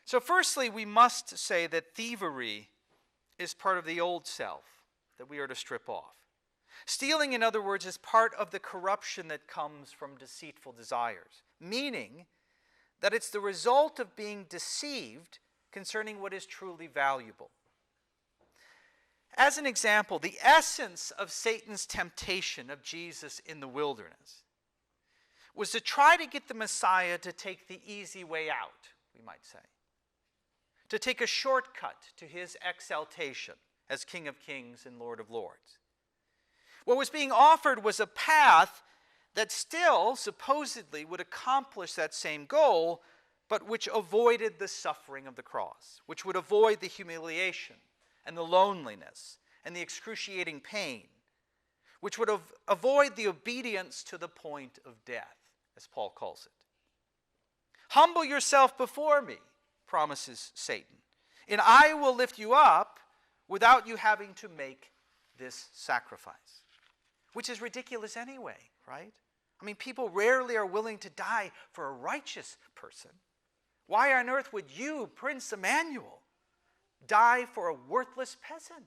So firstly, we must say that thievery is part of the old self that we are to strip off. Stealing, in other words, is part of the corruption that comes from deceitful desires, meaning that it's the result of being deceived concerning what is truly valuable. As an example, the essence of Satan's temptation of Jesus in the wilderness was to try to get the Messiah to take the easy way out, we might say. To take a shortcut to his exaltation as King of Kings and Lord of Lords. What was being offered was a path that still supposedly would accomplish that same goal, but which avoided the suffering of the cross, which would avoid the humiliation and the loneliness and the excruciating pain, which would avoid the obedience to the point of death, as Paul calls it. Humble yourself before me, promises Satan, and I will lift you up without you having to make this sacrifice. Which is ridiculous anyway, right? I mean, people rarely are willing to die for a righteous person. Why on earth would you, Prince Emmanuel, die for a worthless peasant?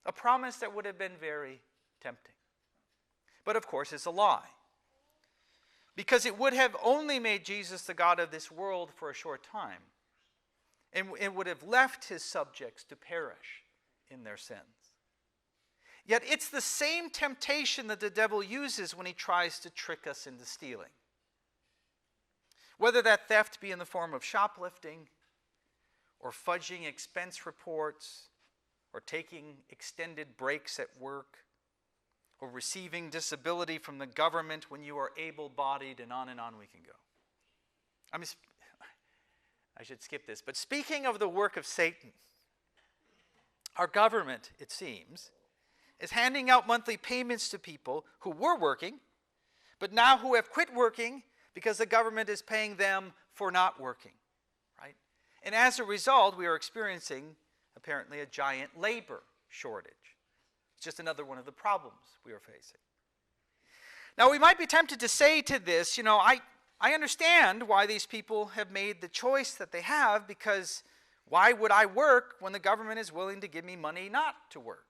A promise that would have been very tempting. But of course, it's a lie. Because it would have only made Jesus the God of this world for a short time. And it would have left his subjects to perish in their sins. Yet it's the same temptation that the devil uses when he tries to trick us into stealing. Whether that theft be in the form of shoplifting, or fudging expense reports, or taking extended breaks at work, or receiving disability from the government when you are able-bodied, and on we can go. I should skip this, but speaking of the work of Satan, our government, it seems, is handing out monthly payments to people who were working, but now who have quit working because the government is paying them for not working, right? And as a result, we are experiencing, apparently, a giant labor shortage. It's just another one of the problems we are facing. Now, we might be tempted to say to this, I understand why these people have made the choice that they have, because why would I work when the government is willing to give me money not to work?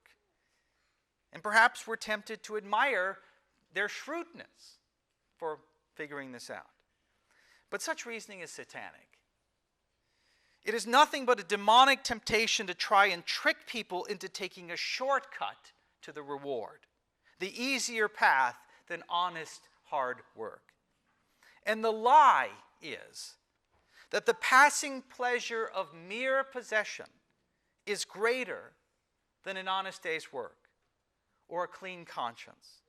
And perhaps we're tempted to admire their shrewdness for figuring this out. But such reasoning is satanic. It is nothing but a demonic temptation to try and trick people into taking a shortcut to the reward, the easier path than honest, hard work. And the lie is that the passing pleasure of mere possession is greater than an honest day's work, or a clean conscience,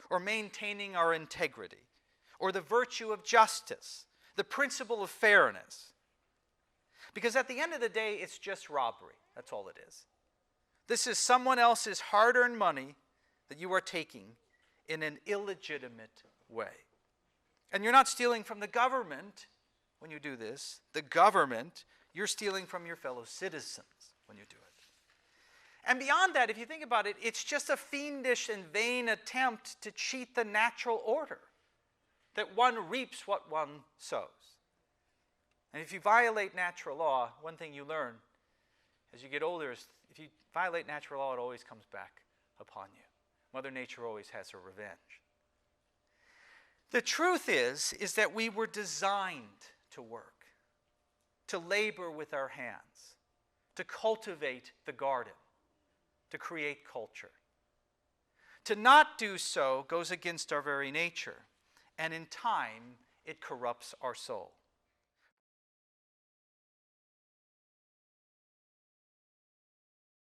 or maintaining our integrity, or the virtue of justice, the principle of fairness. Because at the end of the day, it's just robbery. That's all it is. This is someone else's hard-earned money that you are taking in an illegitimate way. And you're not stealing from the government when you do this. The government, you're stealing from your fellow citizens when you do it. And beyond that, if you think about it, it's just a fiendish and vain attempt to cheat the natural order, that one reaps what one sows. And if you violate natural law, one thing you learn as you get older is if you violate natural law, it always comes back upon you. Mother Nature always has her revenge. The truth is that we were designed to work, to labor with our hands, to cultivate the garden, to create culture. To not do so goes against our very nature, and in time, it corrupts our soul.